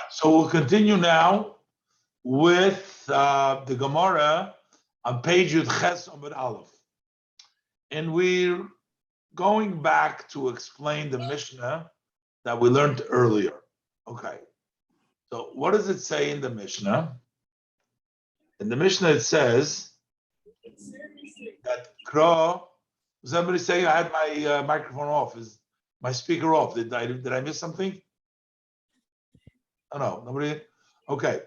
So we'll continue now with the Gemara on page Yud Ches Amud Aleph. And we're going back to explain the Mishnah that we learned earlier. Okay. So what does it say in the Mishnah? In the Mishnah it says that Kra, somebody say I had my microphone off. Is my speaker off? Did I miss something? Oh no, nobody. Okay.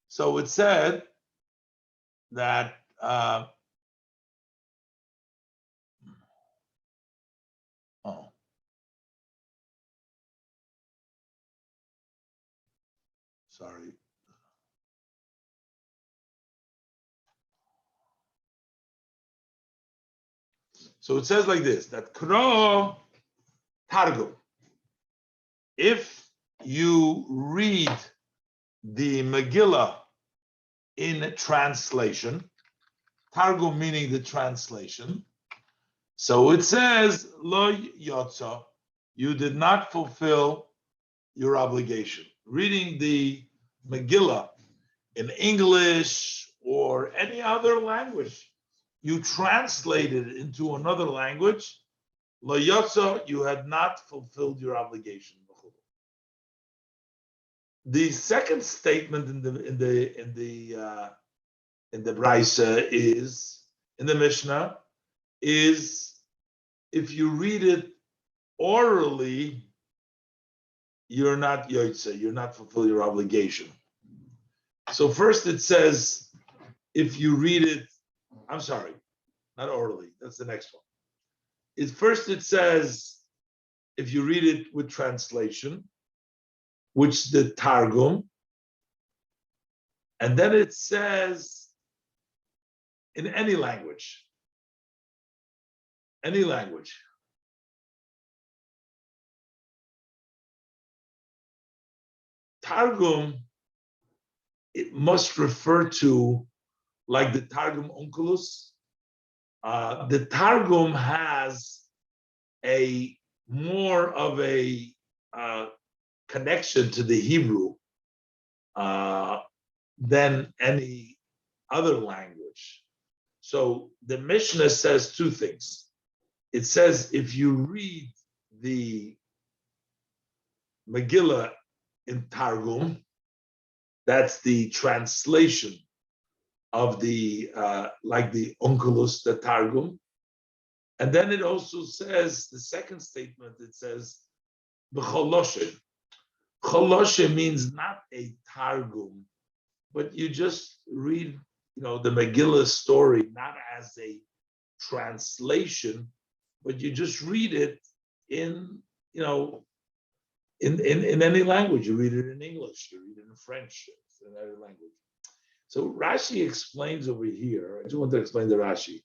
So it said that sorry. So it says like this, that Kro Targum. If you read the Megillah in translation, Targum meaning the translation, so it says, Lo Yotza, you did not fulfill your obligation. Reading the Megillah in English or any other language, you translated it into another language, Lo Yotza, you had not fulfilled your obligation. The second statement in the Brisa is in the Mishnah is if you read it orally, you're not yotze, you're not fulfill your obligation. So first it says if you read it, I'm sorry, not orally. That's the next one. First it says if you read it with translation, which the Targum, and then it says in any language. Any language. Targum, it must refer to like the Targum Onkelos. The Targum has a more of a connection to the Hebrew than any other language. So the Mishnah says two things. It says if you read the Megillah in Targum, that's the translation of the like the Onkelos, the Targum. And then it also says, the second statement, it says, B'choloshe. Choloshe means not a Targum, but you just read, the Megillah story, not as a translation, but you just read it in any language. You read it in English, you read it in French, in every language. So Rashi explains over here, I just want to explain the Rashi.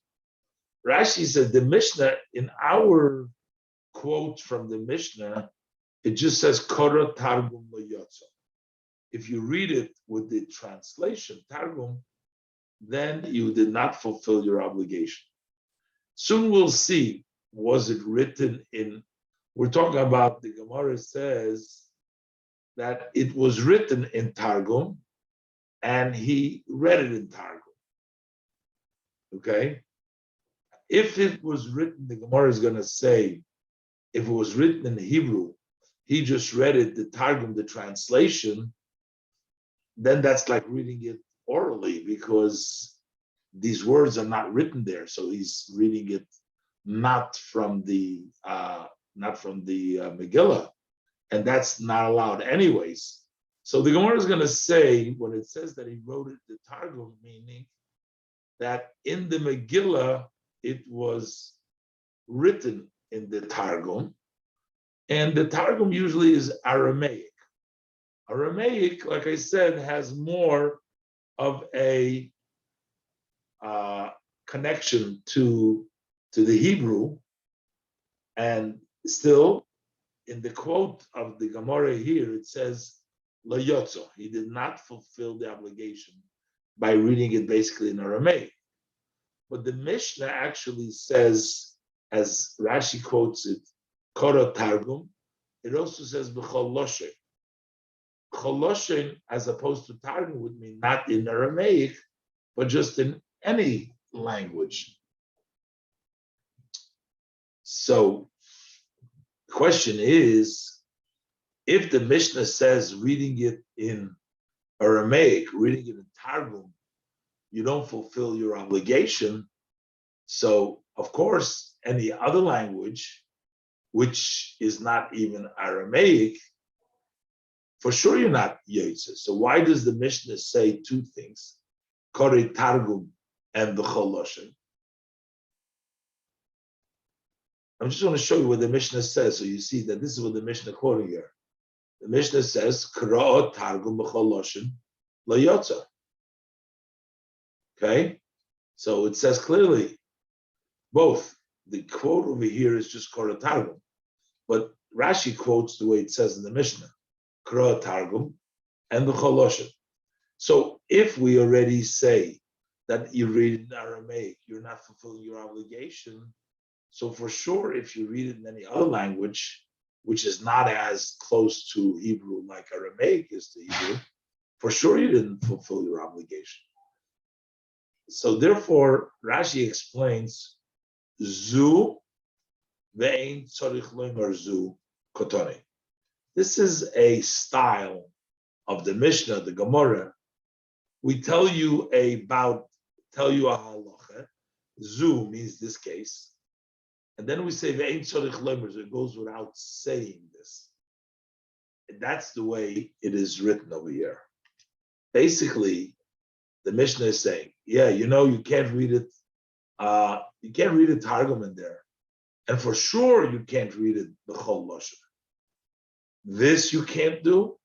Rashi said the Mishnah, in our quote from the Mishnah, it just says Kora Targum Layotza. If you read it with the translation, Targum, then you did not fulfill your obligation. Soon we'll see, was it written in, we're talking about, the Gemara says that it was written in Targum and he read it in Targum. Okay? If it was written, the Gemara is going to say, if it was written in Hebrew, he just read it, the Targum, the translation, then that's like reading it orally because these words are not written there. So he's reading it not from the Megillah, and that's not allowed anyways. So the Gemara is going to say, when it says that he wrote it, the Targum, meaning that in the Megillah, it was written in the Targum, and the Targum usually is Aramaic. Aramaic, like I said, has more of a connection to the Hebrew, and still in the quote of the Gemara here, it says Lo Yotzo, he did not fulfill the obligation by reading it basically in Aramaic. But the Mishnah actually says, as Rashi quotes it, Kora Targum, it also says B'chol Loshe. Choloshin, as opposed to Targum, would mean not in Aramaic, but just in any language. So the question is, if the Mishnah says reading it in Aramaic, reading it in Targum, you don't fulfill your obligation. So, of course, any other language, which is not even Aramaic, for sure you're not Yotze. So why does the Mishnah say two things? Kore Targum and the Choloshin. I'm just going to show you what the Mishnah says, so you see that this is what the Mishnah quoting here. The Mishnah says, Kra Targum B'Choloshin La Yotza. Okay? So it says clearly, both. The quote over here is just Kra Targum, but Rashi quotes the way it says in the Mishnah, Kra Targum and the Choloshin. So if we already say that you read in Aramaic, you're not fulfilling your obligation. So for sure, if you read it in any other language, which is not as close to Hebrew like Aramaic is to Hebrew, for sure you didn't fulfill your obligation. So therefore, Rashi explains, Zu ve'ein tzorich loimer zu kotoni. This is a style of the Mishnah, the Gemara. We tell you a halacha. Zu means this case. And then we say ve'ein tzorich loimer zu. It goes without saying this. And that's the way it is written over here. Basically, the Mishnah is saying, yeah, you can't read it. You can't read a Targum in there. And for sure, you can't read it b'chol lashon. This you can't do.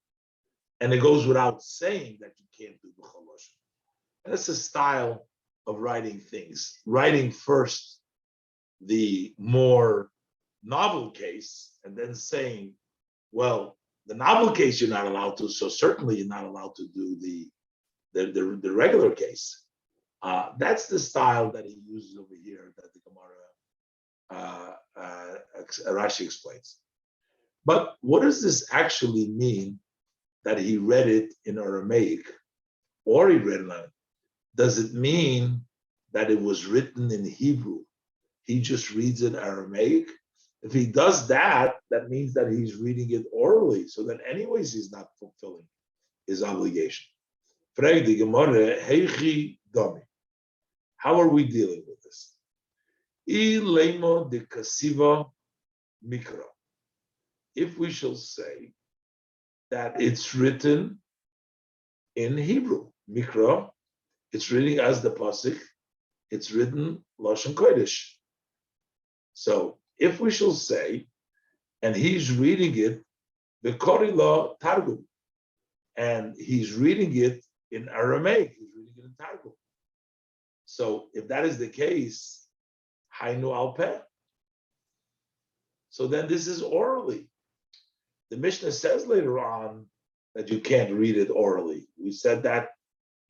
And it goes without saying that you can't do b'chol lashon. And that's a style of writing things. Writing first the more novel case, and then saying, well, the novel case you're not allowed to, so certainly you're not allowed to do the regular case. That's the style that he uses over here that the Gemara Rashi explains. But what does this actually mean that he read it in Aramaic or he read it? Does it mean that it was written in Hebrew? He just reads it Aramaic? If he does that, that means that he's reading it orally. So then anyways, he's not fulfilling his obligation. Frag the Gemara, Heichi Domi. How are we dealing with this? de kasiva mikra. If we shall say that it's written in Hebrew, mikra, it's reading as the pasuk, it's written lashon kodesh. So if we shall say, and he's reading it, the korila targum, and he's reading it in Aramaic, he's reading it in Targum. So if that is the case, Hainu al peh. So then this is orally. The Mishnah says later on that you can't read it orally. We said that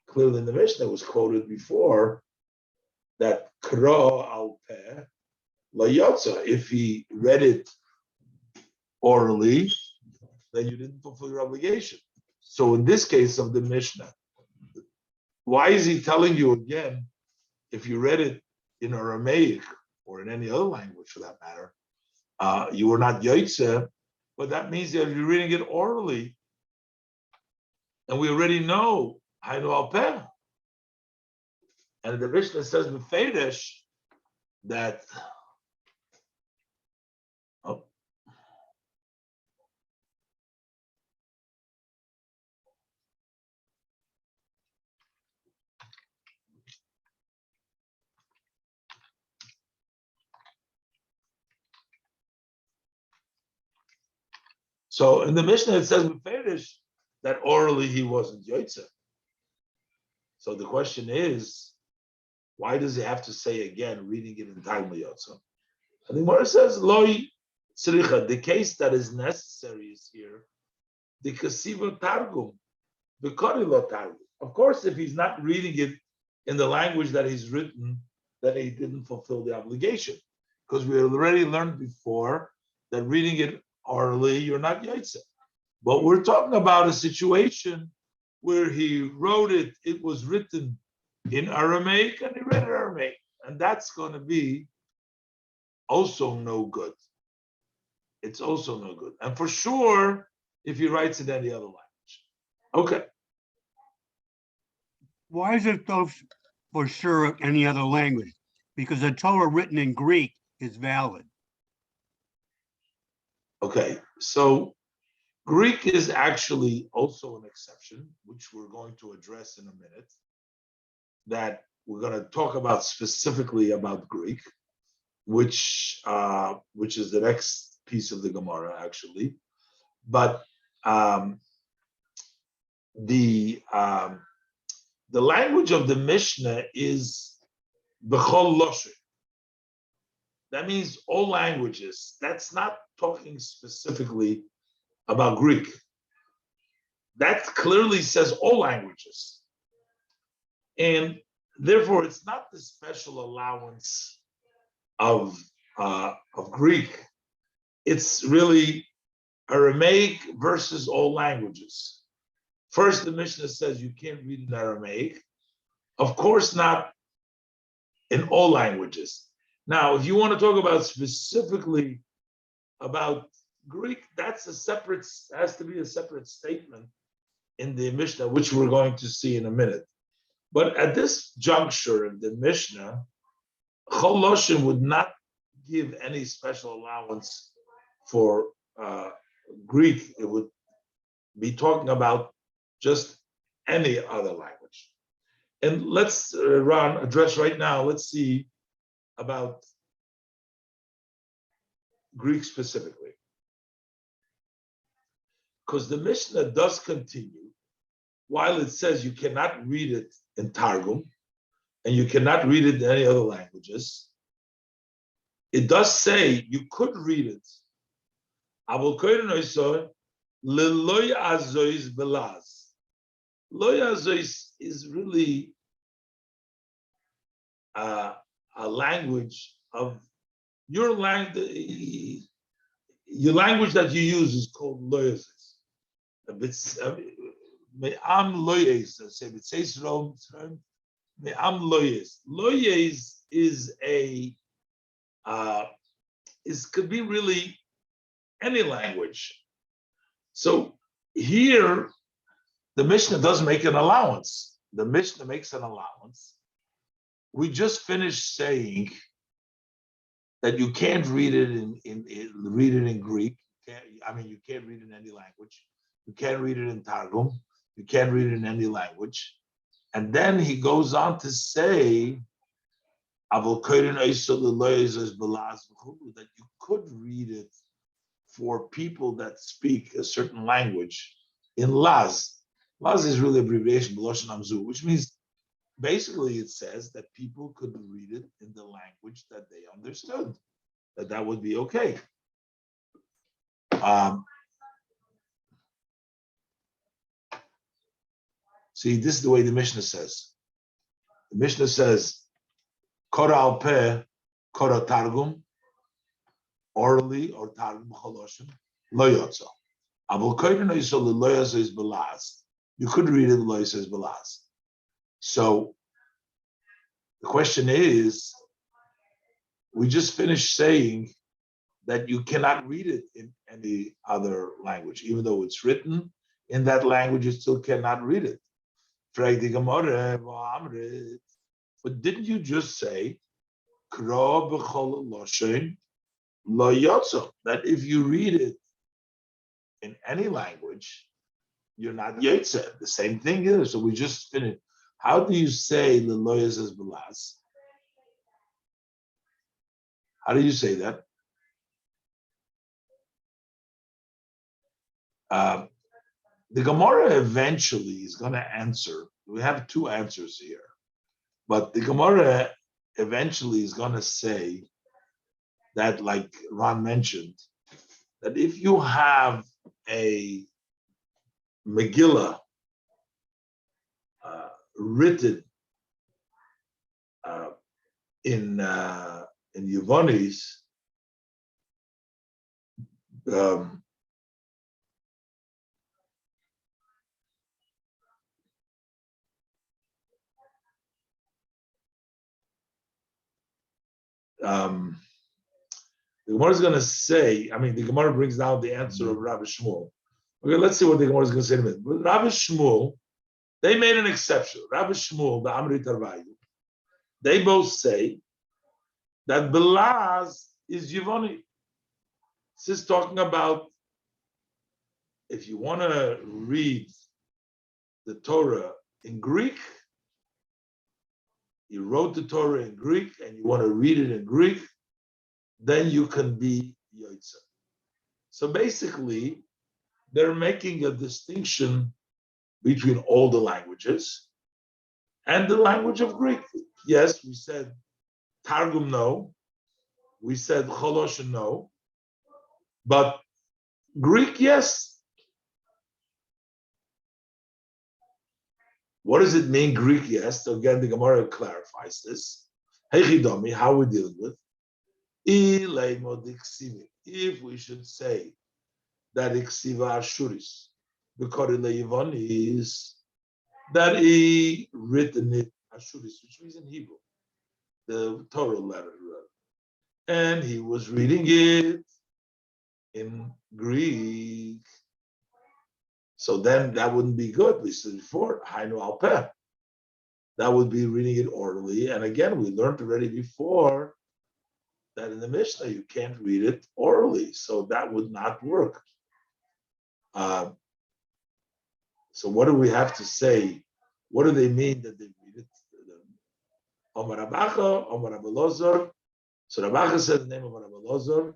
clearly in the Mishnah. It was quoted before that kra al peh la yotza. If he read it orally, then you didn't fulfill your obligation. So in this case of the Mishnah, why is he telling you again, if you read it in Aramaic or in any other language for that matter, you were not Yotze, but that means that you're reading it orally. And we already know Hainu al peh. And the Mishnah says B'feidesh that so in the Mishnah it says B'feidesh that orally he wasn't Yotze. So the question is, why does he have to say again, reading it in time Yotze? And the Gemara says, Loi tzricha, the case that is necessary is here, the kasiva targum, the korila targum. Of course, if he's not reading it in the language that he's written, then he didn't fulfill the obligation. Because we already learned before that reading it orally, you're not Yotze. But we're talking about a situation where he wrote it, it was written in Aramaic and he read it Aramaic. And that's going to be also no good. It's also no good. And for sure, if he writes in any other language. Okay. Why is it though for sure any other language? Because the Torah written in Greek is valid. Okay. So Greek is actually also an exception, which we're going to address in a minute. That we're going to talk about specifically about Greek, which is the next piece of the Gemara, actually. But the language of the Mishnah is b'chol loshen. That means all languages. That's not talking specifically about Greek. That clearly says all languages. And therefore, it's not the special allowance of Greek. It's really Aramaic versus all languages. First, the Mishnah says you can't read in Aramaic. Of course, not in all languages. Now, if you want to talk about specifically about Greek, that's has to be a separate statement in the Mishnah, which we're going to see in a minute. But at this juncture in the Mishnah, Chol Loshen would not give any special allowance for Greek. It would be talking about just any other language. And let's address right now, let's see about Greek specifically. Because the Mishnah does continue, while it says you cannot read it in Targum, and you cannot read it in any other languages, it does say you could read it. Loy azois is really a language of your language. Your language that you use is called loyazis. Me'am loyes. It says me'am loyes. Loyes is could be really any language. So here, the Mishnah does make an allowance. The Mishnah makes an allowance. We just finished saying that you can't read it in Greek. You can't read it in any language. You can't read it in Targum. You can't read it in any language. And then he goes on to say that you could read it for people that speak a certain language in Laz. Laz is really abbreviation, which means basically it says that people could read it in the language that they understood, that would be okay. See, this is the way the Mishnah says. The Mishnah says, Kora al peh, Kora targum, orally or targum choloshim, lo yotza. Avol koyden oisol lo yotza belaz. You could read it lo yotza belaz. So the question is, we just finished saying that you cannot read it in any other language, even though it's written in that language, you still cannot read it. But didn't you just say that if you read it in any language, you're not yotze? The same thing here. So we just finished. How do you say the lawyers as belaz? How do you say that? The Gemara eventually is going to answer. We have two answers here, but the Gemara eventually is going to say that, like Ron mentioned, that if you have a Megilla written in Yevonis, The Gemara is going to say, the Gemara brings down the answer of Rabbi Shmuel. Okay, let's see what the Gemara is going to say in a minute. But Rabbi Shmuel, they made an exception. Rabbi Shmuel, the Amrit Arvayu, they both say that Belaz is Yivoni. This is talking about if you want to read the Torah in Greek, you wrote the Torah in Greek and you want to read it in Greek, then you can be Yoitza. So basically, they're making a distinction between all the languages and the language of Greek. Yes, we said Targum no, we said Cholosh no, but Greek, yes. What does it mean, Greek, yes? So again, the Gemara clarifies this. Heichidomi, how we're dealing with. If we should say that Iksiva Ashuris, because is that he written it Ashuris, which means in Hebrew, the Torah letter, and he was reading it in Greek. So then that wouldn't be good. We said before, Hainu al Peh. That would be reading it orally. And again, we learned already before that in the Mishnah, you can't read it orally. So that would not work. So what do we have to say? What do they mean that they read it? Omar Abacha, Omar Abelozor. So Rabacha said the name of Abelozor,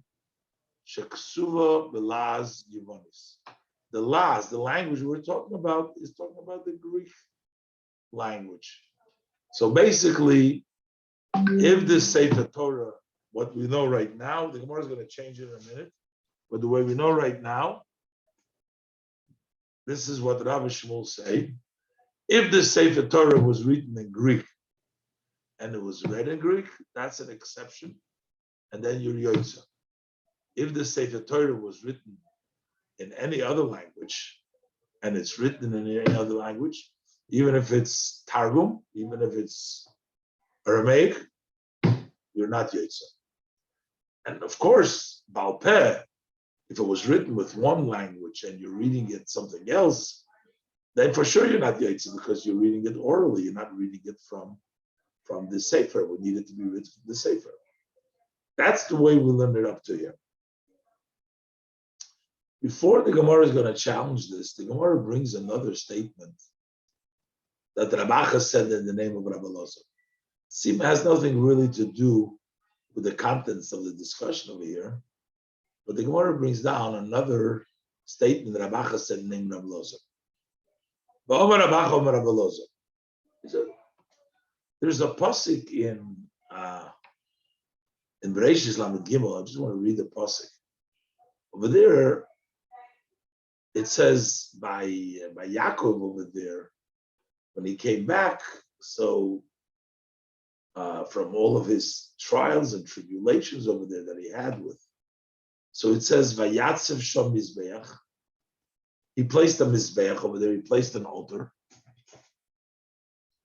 Sheksuva Belaz Yivonis. The last, the language we're talking about is talking about the Greek language. So basically, if this Sefer Torah, what we know right now, the Gemara is going to change it in a minute, but the way we know right now, this is what Rabbi Shmuel say. If the Sefer Torah was written in Greek and it was read in Greek, that's an exception, and then you're Yotza. If the Sefer Torah was written in any other language, and it's written in any other language, even if it's Targum, even if it's Aramaic, you're not Yotza. And of course, Baal Peh, if it was written with one language and you're reading it something else, then for sure you're not Yotza because you're reading it orally. You're not reading it from the Sefer. We need it to be written from the Sefer. That's the way we learn it up to here. Before the Gemara is going to challenge this, the Gemara brings another statement that Rabacha said in the name of Rabbi Loza. It has nothing really to do with the contents of the discussion over here, but the Gemara brings down another statement that Rabacha said in the name of Rabbi Loza. There's a pasuk in Bereshis Lamed Gimel. I just want to read the pasuk over there. It says by Yaakov over there, when he came back, so from all of his trials and tribulations over there that he had with. So it says, Vayatzev Shom Mizbeach. He placed a Mizbeach over there, he placed an altar.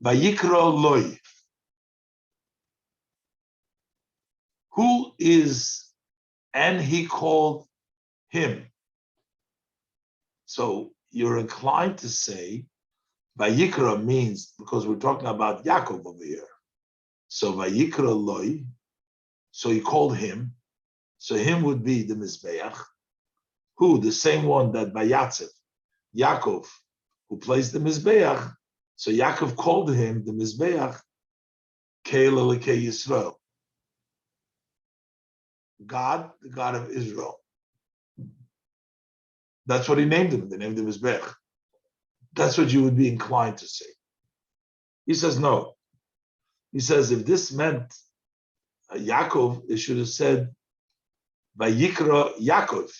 Vayikra Loi. Who is, and he called him. So you're inclined to say, Vayikra means, because we're talking about Yaakov over here. So Vayikra Loi, so he called him. So him would be the Mizbeach. Who? The same one that Vayatzev, Yaakov, who placed the Mizbeach. So Yaakov called him the Mizbeach, Keil Elokei Yisrael. God, the God of Israel. That's what he named him. They named him Mizbeach. That's what you would be inclined to say. He says no. He says if this meant Yaakov, it should have said Vayikra Yaakov.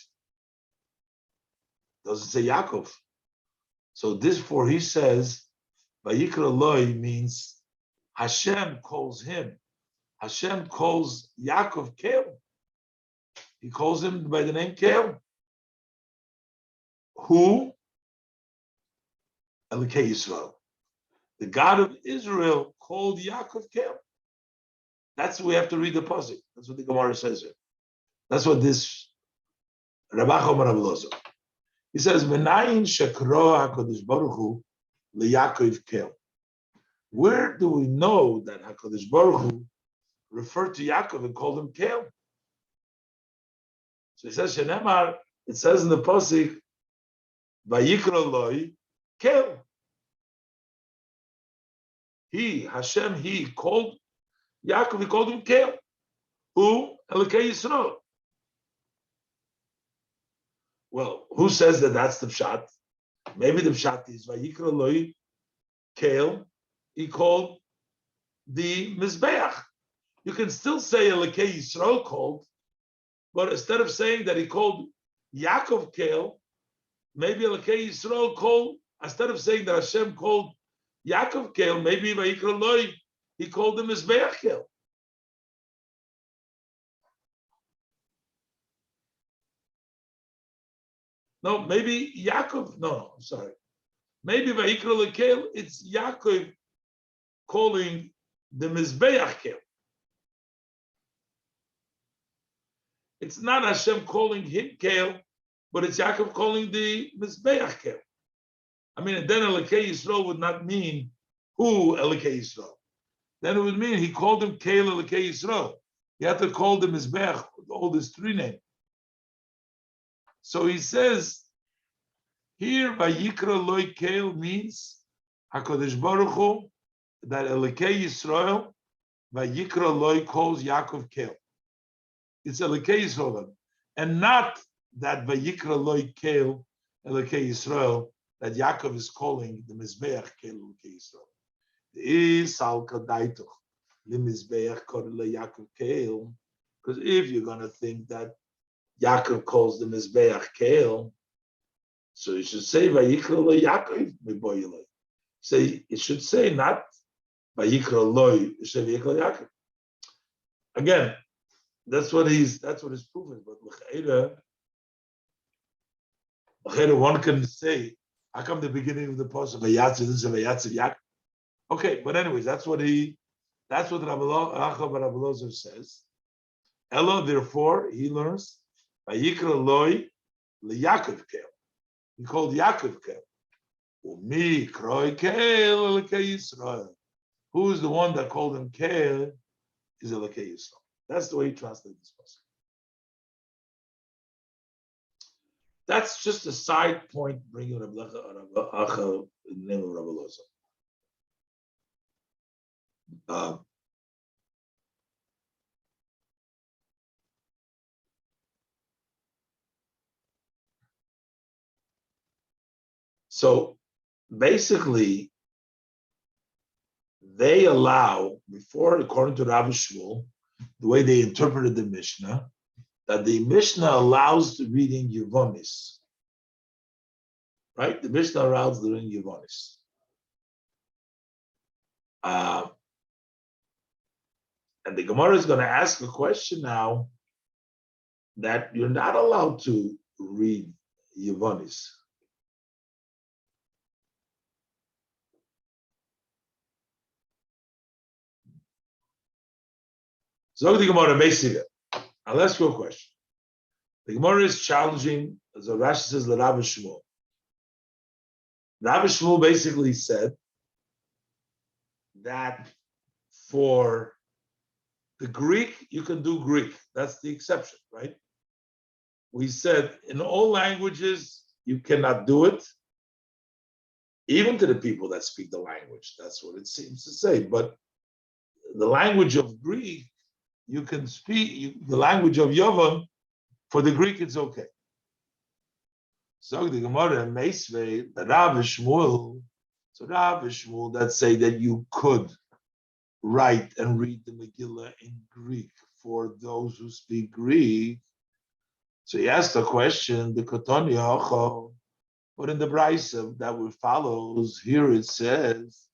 Doesn't say Yaakov. So therefore he says Vayikra Loi means Hashem calls him. Hashem calls Yaakov Keil. He calls him by the name Keil. Who? Elokei Yisrael. The God of Israel called Yaakov Keil. That's what we have to read the pasuk. That's what the Gemara says here. That's what this Rabbi Chomer Ablozo. He says, "Menayin shekro Hakadosh Baruch Hu liYaakov kel." Where do we know that Hakadosh Baruch Hu referred to Yaakov and called him kel? So he says, "Shenemar." It says in the pasuk, "Vayikra loi kel." He, Hashem, he called Yaakov. He called him kel. Who? Elokei Yisrael. Well, who says that that's the pshat? Maybe the pshat is Vayikra loi kel. He called the Mizbeach. You can still say Elokei Yisrael called, but instead of saying that he called Yaakov kel, maybe Elokei Yisrael called, instead of saying that Hashem called Yaakov kel, maybe Vayikra loi, he called the Mizbeach kel. No, maybe Yaakov, no, I'm sorry. Maybe Vayikra lekel, it's Yaakov calling the Mizbeach kel. It's not Hashem calling him kel, but it's Yaakov calling the Mizbeach kel. I mean, then Elokei Yisrael would not mean who Elokei Yisrael. Then it would mean he called him kel Elokei Yisrael. You have to call the Mizbeach, all these three names. So he says, here, Vayikra loi kel means Hakadosh Baruch Hu, that Elokei Yisrael, Vayikra loi calls Yaakov kel. It's Elokei Yisrael, and not that Vayikra loi kel Elokei Yisrael, that Yaakov is calling the Mizbeach kel Elokei Yisrael. Is al kadaituch the Mizbeach kol Yaakov kel, because if you're going to think that Yaakov calls the Mizbeach kel, so you should say Vayikra lo Yaakov miboyeloi. Say it should say not Vayikra lo, it should say Vayikra Yaakov. Again, that's what his proof is. But l'cheira, one can say, how come the beginning of the post of Vayatziv didn't say Vayatziv Yaakov? Okay, but anyways, that's what Rabbi Elazar says. Elo, therefore, he learns Vayikra loi leYaakov kel. He called Yaakov kel. Umi kroi kel Elokei Yisrael. Who is the one that called him kel? Is Elokei Yisrael. That's the way he translates this passage. That's just a side point bringing Rabbi Acha in the name of Rabbi Elazar. So basically, they allow, before, according to Rabbi Shmuel, the way they interpreted the Mishnah, that the Mishnah allows the reading Yevonis. Right? The Mishnah allows the reading Yevonis. And the Gemara is going to ask a question now that you're not allowed to read Yevonis. So the Gemara basically, I'll ask you a question. The Gemara is challenging, as Rashi says, the Rabbi Shmuel. Rabbi Shmuel basically said that for the Greek, you can do Greek. That's the exception, right? We said in all languages, you cannot do it, even to the people that speak the language. That's what it seems to say. But the language of Greek, you can speak, the language of Yavon, for the Greek, it's okay. So the Gemara Meisvei, the Rabbi Shmuel, so Rabbi Shmuel that say that you could write and read the Megillah in Greek for those who speak Greek. So he asked a question, the Koton Yacho, but in the Brisa that follows, here it says,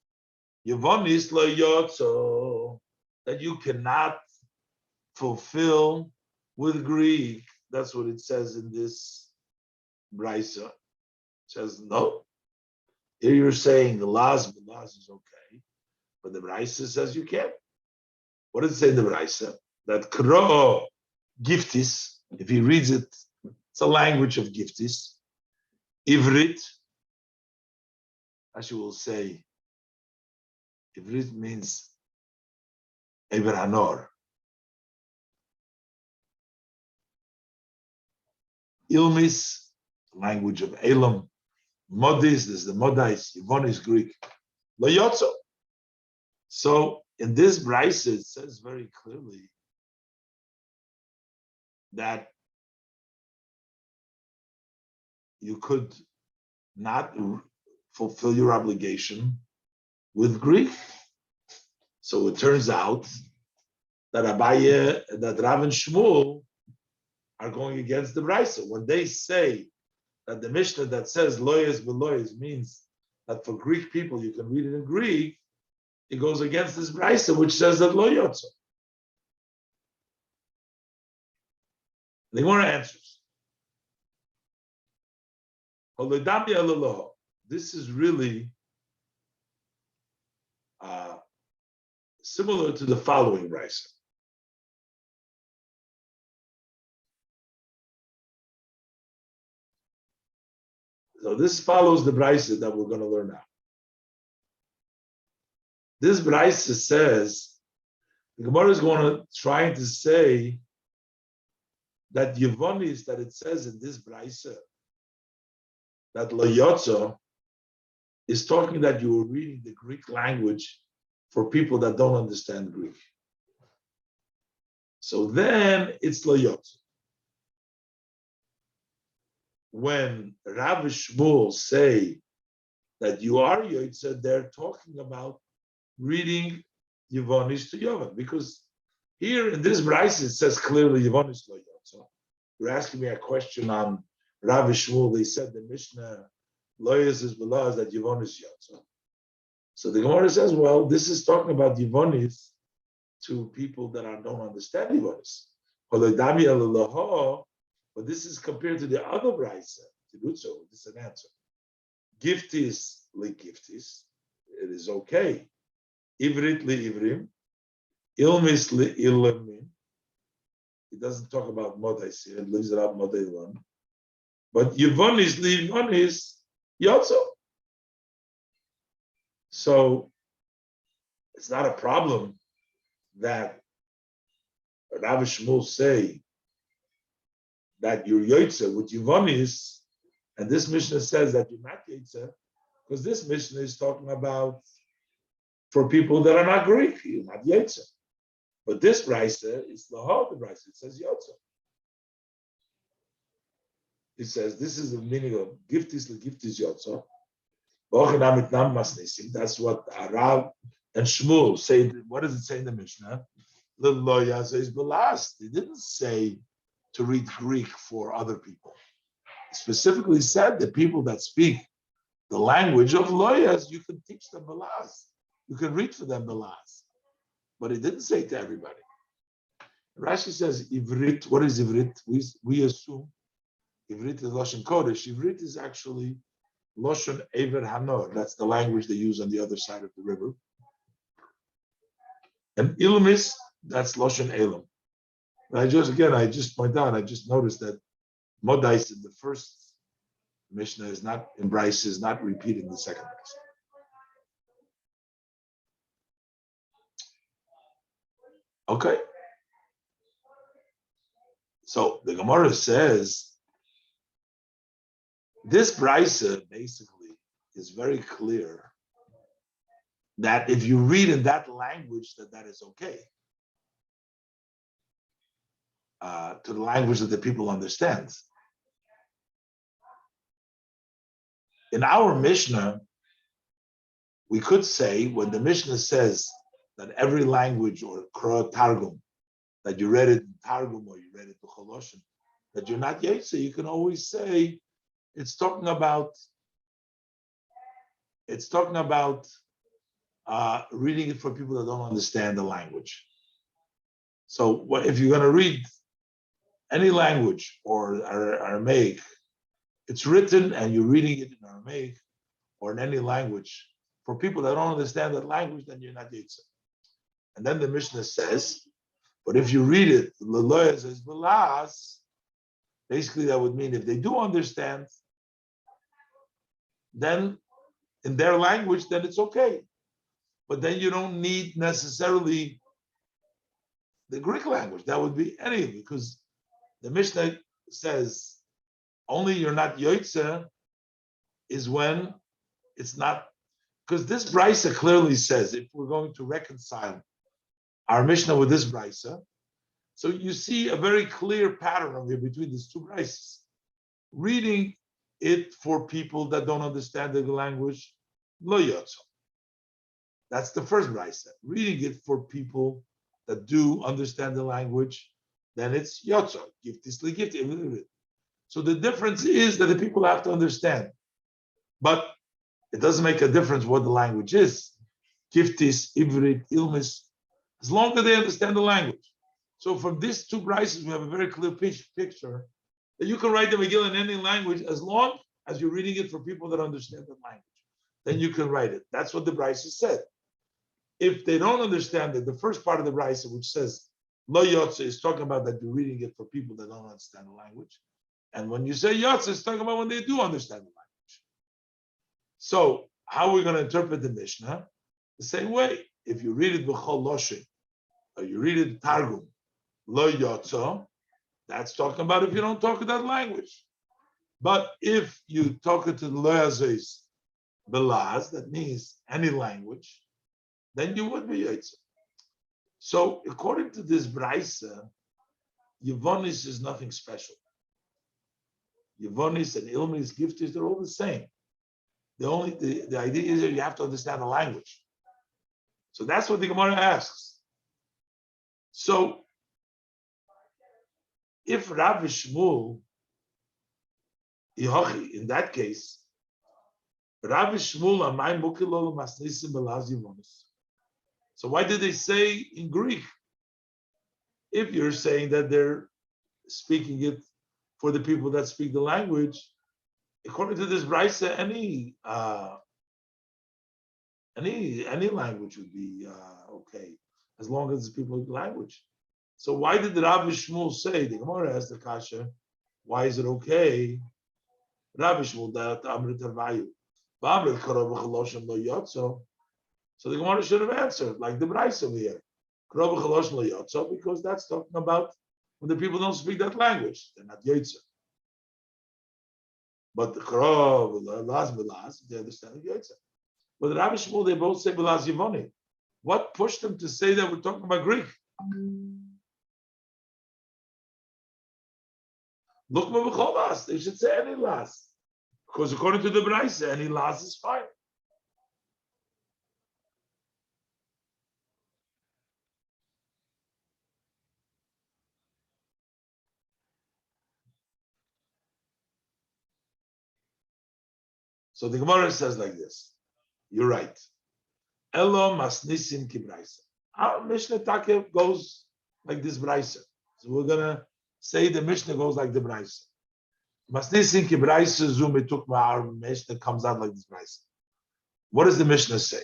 Yevonis lo yotzo, that you cannot fulfill with Greek. That's what it says in this Brisa. It says, no. Here you're saying the Laz is okay, but the Brisa says you can't. What does it say in the Braisa? That Kro Giftis, if he reads it, it's a language of Giftis. Ivrit, as you will say, Ivrit means Eber Hanor. Ilmis, language of Elam. Modis, there's the Modais, Yvonne is Greek. Loyotzo. So in this Braisa, it says very clearly that you could not fulfill your obligation with Greek. So it turns out that Abaye, that Rav and Shmuel are going against the Braisa. When they say that the Mishnah that says loyes beloyes means that for Greek people you can read it in Greek, it goes against this Braisa, which says that lo yotzo. They want answers. This is really similar to the following Braisa. So this follows the Braisa that we're going to learn now. This Braisa says, the Gemara is trying to say that Yevonis, that it says in this Braisa, that Lo Yotzo is talking that you were reading the Greek language for people that don't understand Greek. So then it's Lo Yotzo. When Rav and Shmuel say that you are Yotze, they're talking about reading Yevonis to Yovan, because here in this Braisa it says clearly Yevonis Lo Yotzo. You're asking me a question on Rav and Shmuel. They said the Mishnah Loyas is below that Yevonis Yotzo. So the Gemara says, well, this is talking about Yevonis to people that don't understand Yevonis. But this is compared to the other Braisa. This is an answer. Giftis li giftis. It is okay. Ivrit li ivrim. Ilmis li ilmin. It doesn't talk about modais here. It leaves it out modai one. But Yevonis li Yevonis yotzo. So it's not a problem that Rav and Shmuel say that you're Yotze with Yevonis, and this Mishnah says that you're not Yotze, because this Mishnah is talking about for people that are not Greek, you're not Yotze. But this Braisa is Lahor, the Braisa, it says Yotze. It says, this is the meaning of Giftis Legiftis Yotze. That's what Rav and Shmuel say. What does it say in the Mishnah? The Loya says Belast. They didn't say to read Greek for other people. It specifically said that people that speak the language of Loyas, you can teach them Belast. You can read for them Belast. But it didn't say to everybody. Rashi says Ivrit. What is Ivrit? We assume Ivrit is Lashon Kodesh. Ivrit is actually Loshon Ever Hanor. That's the language they use on the other side of the river. And Ilmis, that's Loshon Elam. I just point out, I just noticed that Modais in the first Mishnah is not, in Braisa, is not repeating the second Mishnah. Okay. So the Gemara says, this Braisa basically is very clear that if you read in that language, that is okay. To the language that the people understand. In our Mishnah, we could say when the Mishnah says that every language or Kro Targum, that you read it in Targum or you read it in Choloshin, that you're not Yetze, you can always say it's talking about reading it for people that don't understand the language. So if you're going to read any language or Aramaic, it's written and you're reading it in Aramaic or in any language for people that don't understand that language, then you're not Yetze. And then the Mishnah says, but if you read it, Leloya says Belas, basically that would mean if they do understand, then in their language, then it's okay. But then you don't need necessarily the Greek language. That would be any, because the Mishnah says only you're not Yoitze is when it's not, because this Brisa clearly says if we're going to reconcile our Mishnah with this Brisa, so you see a very clear pattern of here between these two Brisas. Reading it for people that don't understand the language, lo yotzo. That's the first Brisa. Reading it for people that do understand the language, then it's yotzo. Giftisli gift. So the difference is that the people have to understand. But it doesn't make a difference what the language is. Giftis, ivrit, ilmis, as long as they understand the language. So from these two Brises, we have a very clear picture that you can write the Megillah in any language as long as you're reading it for people that understand the language. Then you can write it. That's what the Brisa said. If they don't understand it, the first part of the Brisa, which says Lo Yotze, is talking about that you're reading it for people that don't understand the language. And when you say Yotze, it's talking about when they do understand the language. So how are we going to interpret the Mishnah? The same way. If you read it B'chol Loshin, or you read it Targum, Lo Yotzo, that's talking about if you don't talk that language. But if you talk it to the Lo Yazos Belaz, that means any language, then you would be Yotze. So according to this Braisa, Yevonis is nothing special. Yevonis and Ilmis, Giftis, they're all the same. The idea is that you have to understand the language. So that's what the Gemara asks. So if Rav Shmuel, in that case, Rav Shmuel amay mukilol masnisim belaz Yevonis. So why did they say in Greek? If you're saying that they're speaking it for the people that speak the language, according to this Brisa, any language would be okay, as long as it's people's language. So why did the Rabbi Shmuel say, the Gemara asked the Kasha, why is it okay? Rabbi Shmuel, that Amrit Arvayu. So the Gemara should have answered, like the Brisa over here. Because that's talking about when the people don't speak that language, they're not Yotze. But the Krov, Belas, they understand Yotze. But the Rabbi Shmuel, they both say Belas Yevoni. What pushed them to say that we're talking about Greek? Look, they should say any las. Because according to the Brisa, any las is fine. So the Gemara says like this. You're right. Elo masnisim ki Braisa. Our Mishnah Takev goes like this Braisa. So we're gonna say the Mishnah goes like the Braisa. Masnisim ki Braisa zumituk our Mishnah comes out like this Braisa. What does the Mishnah say?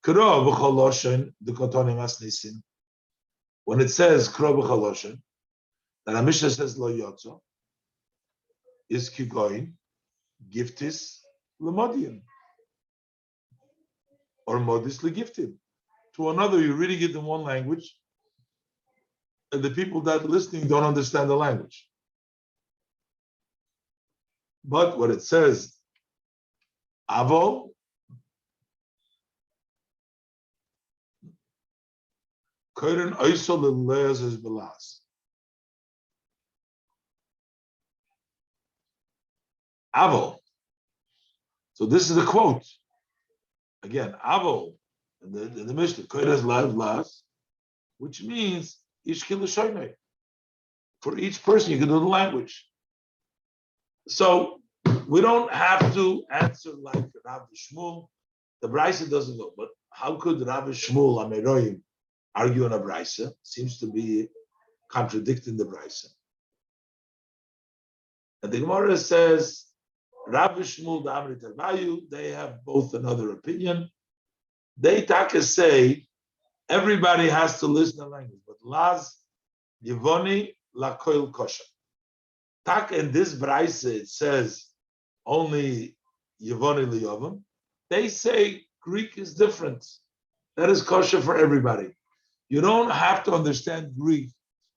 Kro b'choloshin dukotoni masnisim. When it says kro b'choloshin, then our Mishnah says lo yotzo is kigoin giftis lemodian. Or modestly gifted. To another, you're reading it in one language, and the people that are listening don't understand the language. But what it says, Avo, Koren Oisol Leaz is Belas. Avo. So this is a quote. Again, Avo, in the Mishnah, Koyres Las, which means Ishkil Shoynei. For each person, you can do the language. So we don't have to answer like Rav Shmuel. The Brisa doesn't go. But how could Rav Shmuel Ameroim argue on a Brisa? Seems to be contradicting the Brisa. And the Gemara says, Rav Shmuel, the Amrit Arvayu, they have both another opinion. They take say everybody has to listen to language. But Laz Yivoni Lakoil Kosher. Tak in this Braise it says only Yivoni Liyovim. They say Greek is different. That is kosher for everybody. You don't have to understand Greek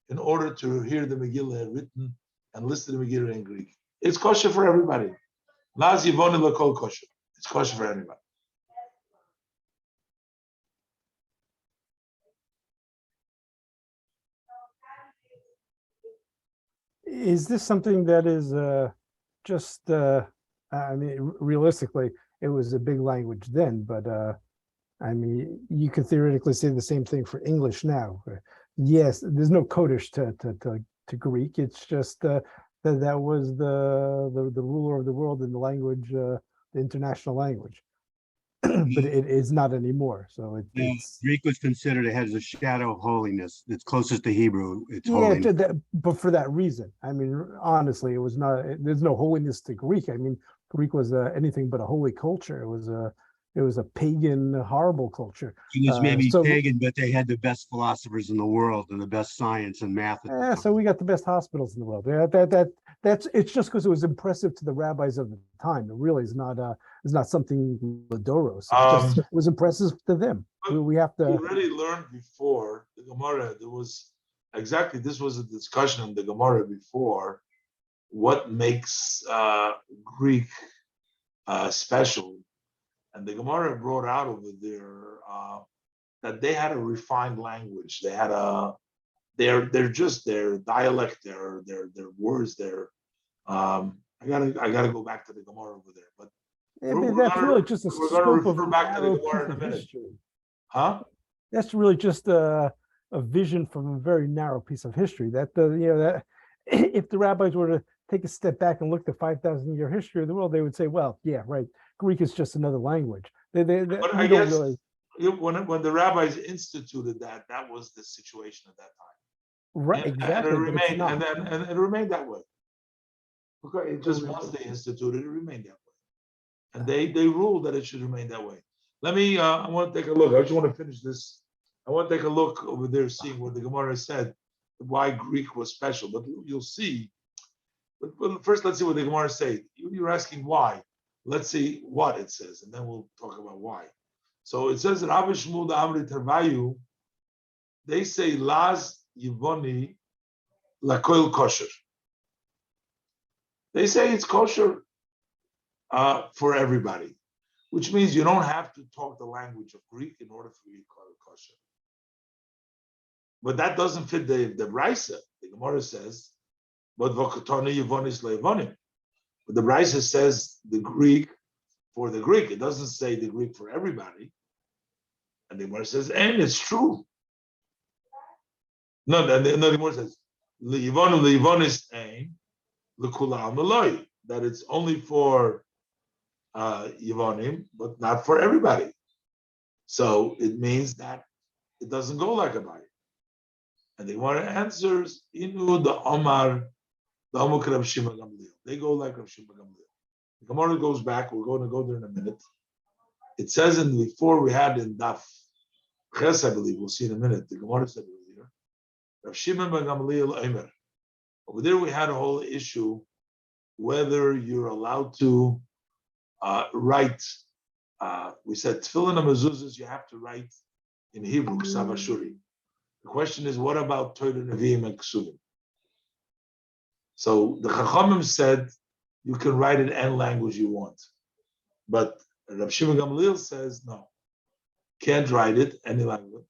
in order to hear the Megillah written and listen to the Megillah in Greek. It's kosher for everybody. Laz Yivoni Lakol kosher. It's kosher for everybody. Is this something that is just, I mean, realistically, it was a big language then, but I mean, you could theoretically say the same thing for English now. Yes, there's no Kodesh to Greek. It's just that was the ruler of the world in the language, the international language. But it is not anymore. So it's Greek was considered, it has a shadow of holiness. It's closest to Hebrew. It's yeah, holy. but for that reason. I mean, honestly, it was not. There's no holiness to Greek. I mean, Greek was anything but a holy culture. It was a pagan, horrible culture. It was maybe so pagan, but they had the best philosophers in the world and the best science and math. At the time. so we got the best hospitals in the world. That's it's just because it was impressive to the rabbis of the time. It really is not something Ladoros. It was impressive to them. We have to. We already learned before the Gemara. There was exactly this was a discussion in the Gemara before. What makes Greek special? And the Gemara brought out over there that they had a refined language. They had they're just their dialect, their words, I gotta go back to the Gemara over there. But that's really just a scope of back to the Gemara in a minute. History. Huh? That's really just a vision from a very narrow piece of history. That if the rabbis were to take a step back and look at the 5,000-year history of the world, they would say, well, yeah, right. Greek is just another language. But I guess when the rabbis instituted that was the situation at that time. Right, exactly. And it remained that way. Okay, it just once they instituted it remained that way. And they ruled that it should remain that way. Let me I want to take a look. I just want to finish this. I want to take a look over there, seeing what the Gemara said, why Greek was special. But you'll see. But first, let's see what the Gemara says. You're asking why. Let's see what it says, and then we'll talk about why. So it says that Rabbi Shmuel the Amri Tervayu, they say Laz Yivoni Lakoil Kosher. They say it's kosher for everybody, which means you don't have to talk the language of Greek in order for you to call it kosher. But that doesn't fit the Brisa. The Gemara says, but Vokatoni Yivonis Levonim. But the Brisa says the Greek for the Greek. It doesn't say the Greek for everybody. And the Gemara says, and it's true. No, the Gemara says, Levonis ain lekulam meloi. That it's only for Yivonim, but not for everybody. So it means that it doesn't go like a Abai. And the Gemara answers, Inu the Omar. They go like Rav Shimon Gamliel. The Gemara goes back. We're going to go there in a minute. It says before we had in Daf Ches, I believe we'll see in a minute. The Gemara said earlier, Rav Shimon Gamliel Eimer. Over there we had a whole issue whether you're allowed to write. We said Tefillin and mezuzahs you have to write in Hebrew Ksav Ashuri. The question is, what about Torah Nevi'im and Ksuvim? So the Chachamim said you can write in any language you want, but Rav Shimon Gamliel says no, can't write it any language.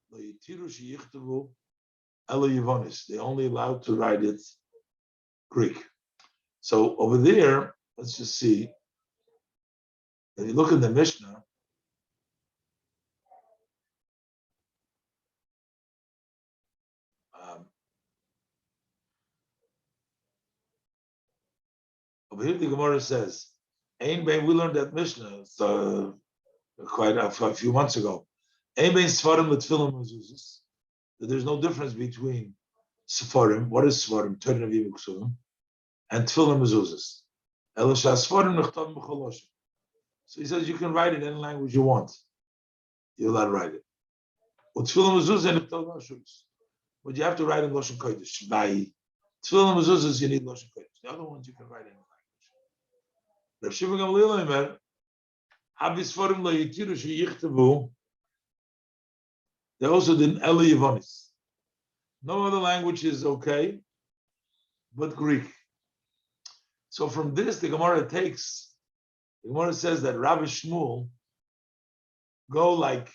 They're only allowed to write it Greek. So over there, let's just see. If you look in the Mishnah, over here the Gemara says, we learned that Mishnah quite a few months ago. That there's no difference between Sfarim, what is Sfarim, Torah Nevi'im Ksuvim, and Tefillin Mezuzahs. So he says you can write it in any language you want. You're allowed to write it. Tefillin mezuzah and Tefillin Shus. But you have to write in Lashon Kodesh. By Tefillin mezuzahs, you need Lashon Kodesh. The other ones you can write in language. Rav Shimon Gamliel Omer, Habis Forim Lo Yitiru Sheyichtavu. They also did Eli Yevonis. No other language is okay, but Greek. So from this, the Gemara says that Rabbi Shmuel go like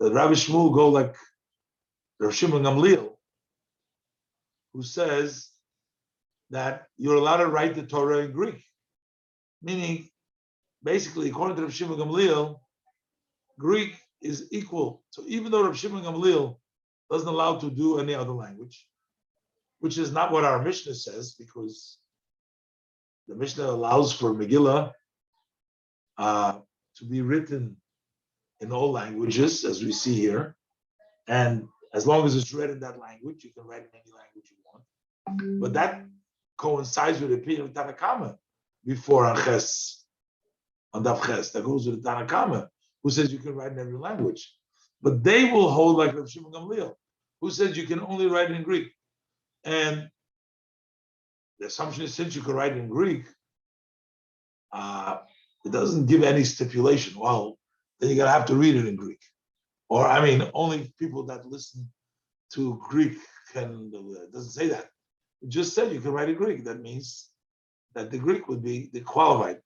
Rav Shimon Gamliel, who says that you're allowed to write the Torah in Greek. Meaning, basically, according to Rav Shimon Gamliel, Greek is equal. So even though Rav Shimon Gamliel doesn't allow to do any other language, which is not what our Mishnah says, because the Mishnah allows for Megilla to be written in all languages, as we see here. And as long as it's read in that language, you can write in any language you want. But that coincides with the opinion of Tanna Kama before on Daf Ches. That goes with the Tanna Kama, who says you can write in every language. But they will hold like Rav Shimon Gamliel, who says you can only write in Greek. And the assumption is, since you can write in Greek, it doesn't give any stipulation. Well, then you're going to have to read it in Greek. Or, only people that listen to Greek can, it doesn't say that. It just said you can write in Greek. That means that the Greek would be the qualified.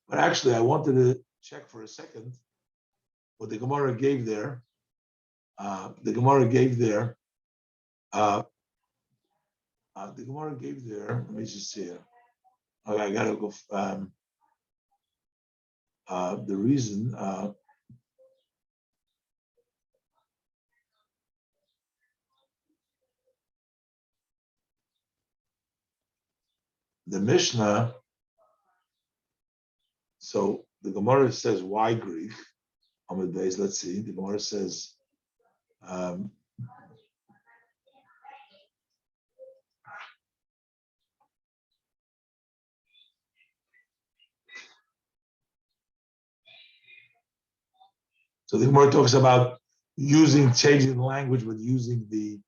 But actually, I wanted to check for a second what the Gemara gave there. The Gemara gave there, let me just see it. Okay, I gotta go, the reason, the Mishnah, so the Gemara says, why Greek? Amid Beis, let's see. The Gemara says, so the Gemara talks about changing the language, but using the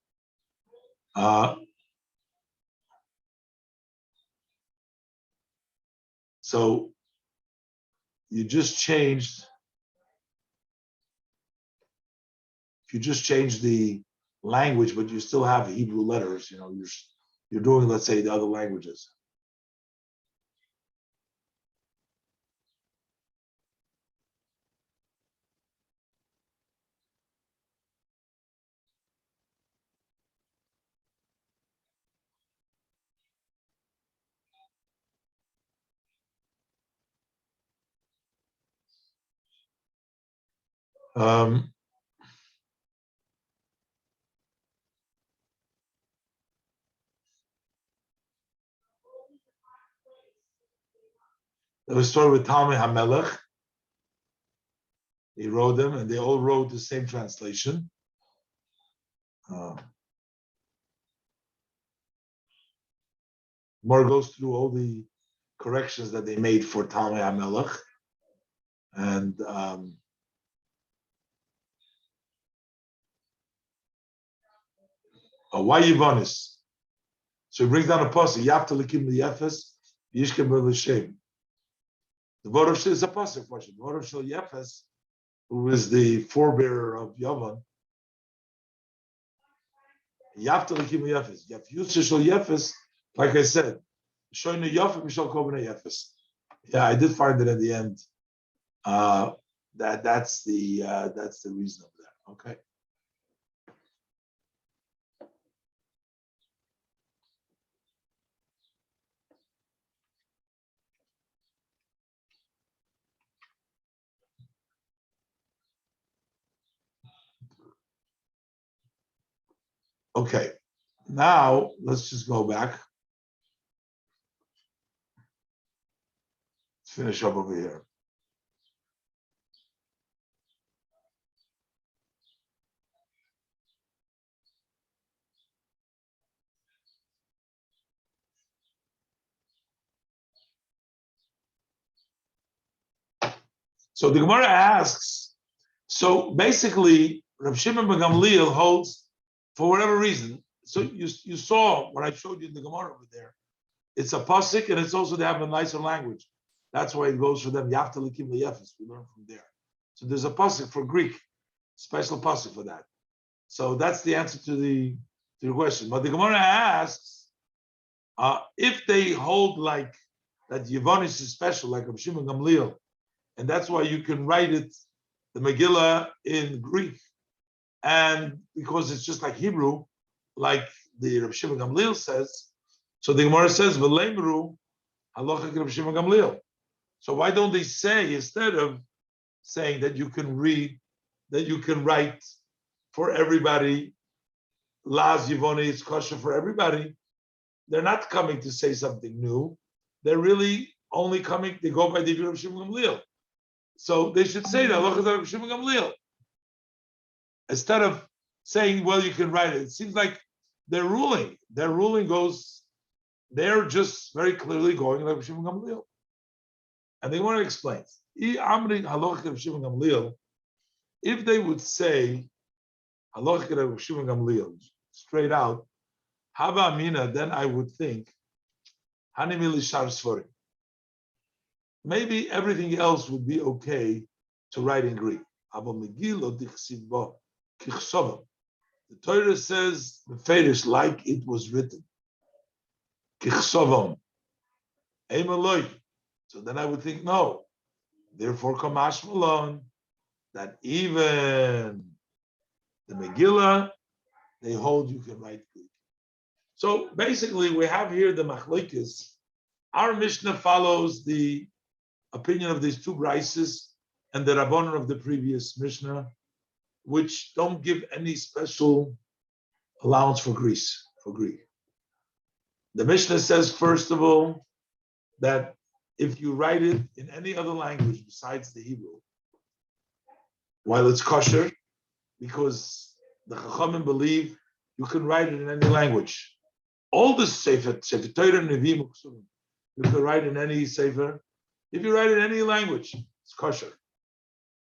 so you just changed the language, but you still have Hebrew letters. You're doing, let's say, the other languages. There was a story with Talmud HaMelech. He wrote them, and they all wrote the same translation. Mar goes through all the corrections that they made for Talmud HaMelech. And why Yevonis? So he brings down a pasuk, Yafta Likim Liyefes, Yishkem L'Shem. The word of Shil is a pasuk question. The word of Shil Yefes, who is the forebearer of Yavan, Yafta Likim Liyefes. Yafta Shil Yefes, like I said, Shoyne Yafim Mishal Kovne Yefes. Yeah, I did find it at the end. That's the reason of that. Okay. Okay, now let's just go back. Let's finish up over here. So the Gemara asks, So basically, Rav Shimon ben Gamliel holds, for whatever reason. So you saw what I showed you in the Gemara over there. It's a pasuk, and it's also they have a nicer language. That's why it goes for them. Yaftalikim leyefes. We learn from there. So there's a pasuk for Greek, special pasuk for that. So that's the answer to your question. But the Gemara asks, if they hold like that Yevonis is special, like Rav Shimon Gamliel, and that's why you can write it, the Megilla, in Greek, and because it's just like Hebrew, like the Rav Shimon Gamliel says, so the Gemara says, "V'leimru halacha Rav Shimon Gamliel." So why don't they say, instead of saying that you can read, that you can write for everybody, Laz Yivoni is kosher for everybody? They're not coming to say something new. They're really only coming, they go by the Rav Shimon Gamliel. So they should say that halacha Rav Shimon Gamliel, instead of saying, well, you can write it. It seems like their ruling goes, they're just very clearly going like Rav Shimon Gamliel. And they want to explain. If they would say halacha Rav Shimon Gamliel straight out, Hava Amina, then I would think maybe everything else would be okay to write in Greek. The Torah says the Fedish like it was written. So then I would think no. Therefore, Kamash Malone, that even the Megillah, they hold you can write Greek. So basically, we have here the Machlekes. Our Mishnah follows the opinion of these two brises and the Rabbanon of the previous Mishnah, which don't give any special allowance for Greek. The Mishnah says, first of all, that if you write it in any other language besides the Hebrew, while it's kosher, because the Chachamim believe you can write it in any language. All the Sefer Torah, Nevi'im, you can write in any Sefer. If you write in any language, it's kosher,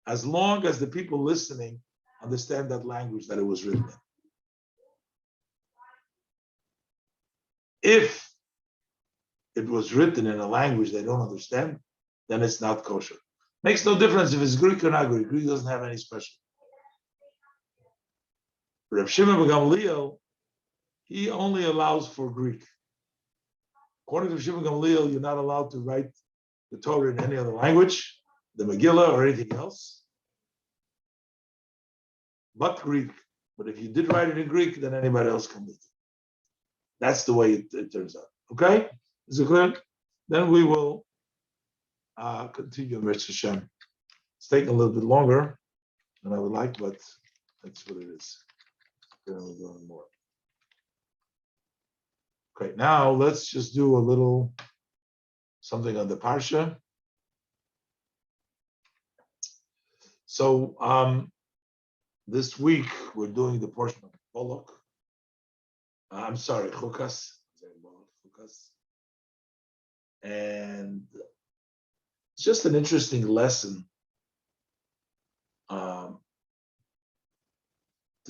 as long as the people listening understand that language that it was written in. If it was written in a language they don't understand, then it's not kosher. Makes no difference if it's Greek or not Greek. Greek doesn't have any special. Rav Shimon ben Gamliel, he only allows for Greek. According to Rav Shimon ben Gamliel, you're not allowed to write the Torah in any other language, the Megillah or anything else, but Greek. But if you did write it in Greek, then anybody else can read it. That's the way it turns out. Okay? Is it clear? Then we will continue, Mr. Hashem. It's taking a little bit longer than I would like, but that's what it is. Then we're going more. Okay, now let's just do a little something on the Parsha. So this week we're doing the portion of Bolok. I'm sorry, Chukas. And it's just an interesting lesson to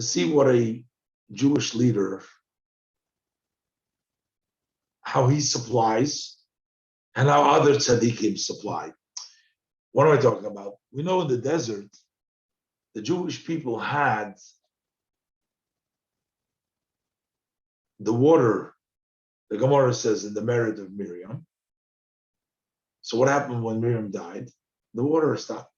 see what a Jewish leader, how he supplies and how other tzaddikim supply. What am I talking about? We know in the desert, the Jewish people had the water, the Gemara says, in the merit of Miriam. So what happened when Miriam died? The water stopped.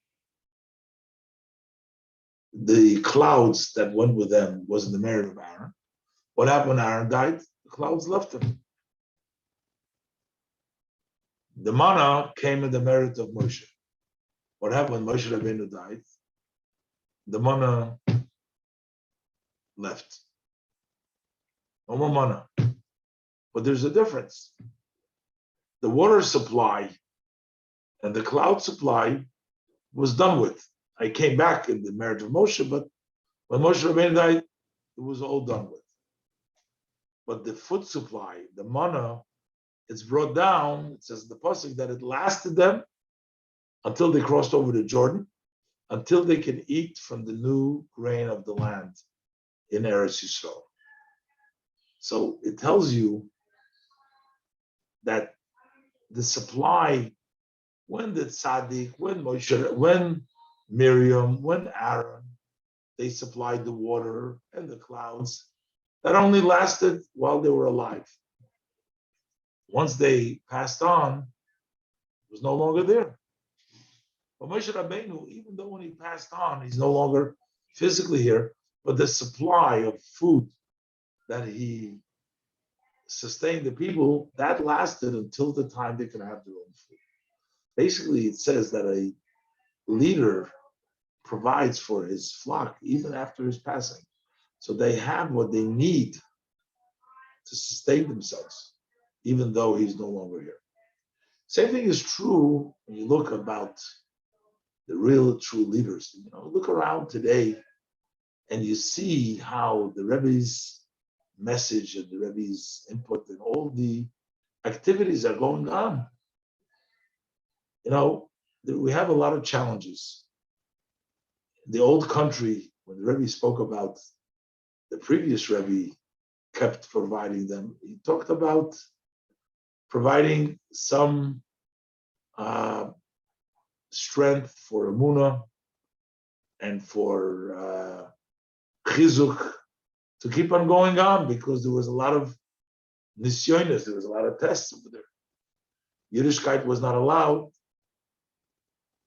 The clouds that went with them was in the merit of Aaron. What happened when Aaron died? The clouds left him. The manna came in the merit of Moshe. What happened when Moshe Rabbeinu died? The manna left. No more manna. But there's a difference. The water supply and the cloud supply was done with. I came back in the merit of Moshe, but when Moshe Rabbeinu died, it was all done with. But the food supply, the manna, it's brought down. It says in the pasuk that it lasted them until they crossed over the Jordan, until they can eat from the new grain of the land in Eretz Yisrael. So it tells you that the supply, when the tzaddik, when Moshe, when Miriam, when Aaron, they supplied the water and the clouds, that only lasted while they were alive. Once they passed on, it was no longer there. But Moshe Rabbeinu, even though when he passed on, he's no longer physically here, but the supply of food that he sustained the people, that lasted until the time they could have their own food. Basically, it says that a leader provides for his flock even after his passing. So they have what they need to sustain themselves, even though he's no longer here. Same thing is true when you look about the real true leaders. You know, look around today and you see how the Rebbe's message and the Rebbe's input and all the activities are going on. You know, we have a lot of challenges. The old country, when the Rebbe spoke about the previous Rebbe kept providing them, he talked about providing some strength for Emunah and for Chizuk to keep on going on, because there was a lot of nisyonis, there was a lot of tests over there. Yiddishkeit was not allowed.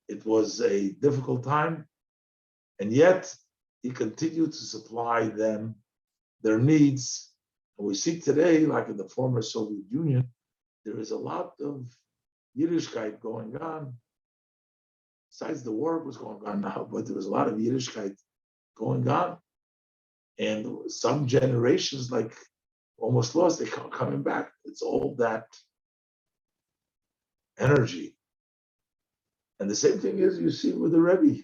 It was a difficult time, and yet he continued to supply them their needs. And we see today, like in the former Soviet Union, there is a lot of Yiddishkeit going on. Besides the war was going on now, but there was a lot of Yiddishkeit going on. And some generations, like almost lost, they come coming back. It's all that energy. And the same thing is you see with the Rebbe,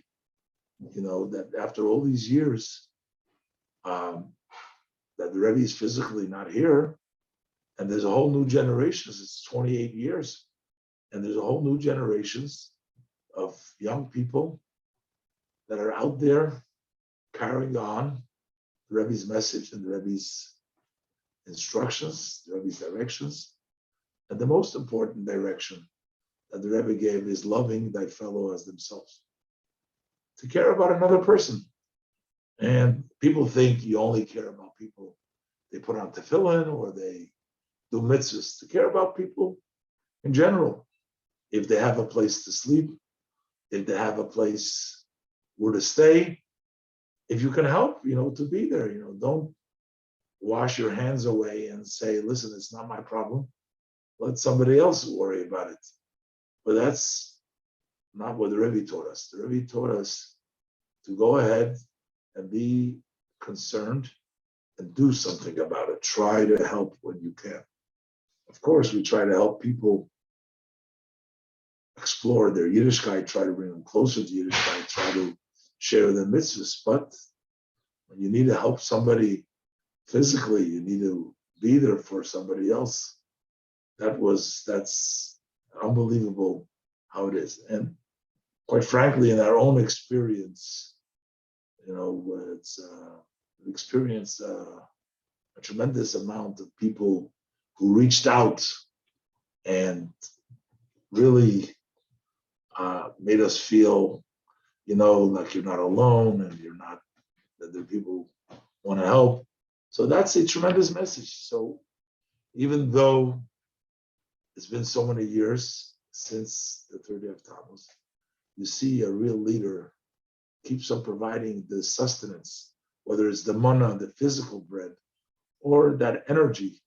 you know, that after all these years, that the Rebbe is physically not here, and there's a whole new generations. It's 28 years, and there's a whole new generations of young people that are out there carrying on the Rebbe's message and the Rebbe's instructions, the Rebbe's directions. And the most important direction that the Rebbe gave is loving thy fellow as themselves. To care about another person. And people think you only care about people they put on tefillin or they do mitzvahs. To care about people in general. If they have a place to sleep, if they have a place where to stay, if you can help, you know, to be there, you know, don't wash your hands away and say, listen, it's not my problem. Let somebody else worry about it. But that's not what the Rebbe taught us. The Rebbe taught us to go ahead and be concerned and do something about it. Try to help when you can. Of course, we try to help people explore their Yiddishkeit, try to bring them closer to Yiddishkeit, try to share their mitzvahs. But when you need to help somebody physically, you need to be there for somebody else. That's unbelievable how it is. And quite frankly, in our own experience, you know, it's experienced a tremendous amount of people who reached out and really made us feel, you know, like you're not alone and you're not, that the people want to help. So that's a tremendous message. So even though it's been so many years since the third day of Tammuz, you see a real leader keeps on providing the sustenance, whether it's the manna, the physical bread, or that energy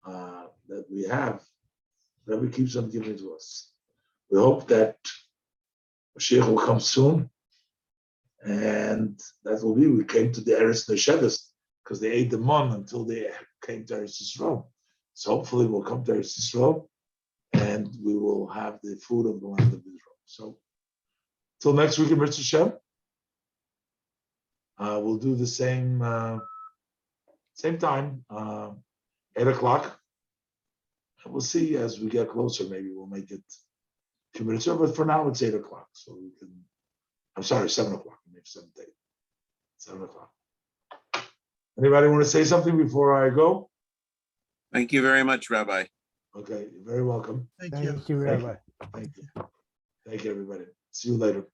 that we have, that we keeps on giving to us. We hope that Mashiach will come soon, and that will be, we came to the Eretz Nesheves, because they ate the man until they came to Eretz Yisrael. So hopefully we'll come to Eretz Yisrael, and we will have the food of the land of Israel. So till next week in Mitzvah Shem, we'll do the same time, 8 o'clock. And we'll see as we get closer, maybe we'll make it 2 minutes early, but for now it's 8 o'clock. So we can I'm sorry, 7 o'clock. Maybe 7:30. 7 o'clock. Anybody want to say something before I go? Thank you very much, Rabbi. Okay, you're very welcome. Thank you, Thank you. Rabbi. Thank you. Thank you, everybody. See you later.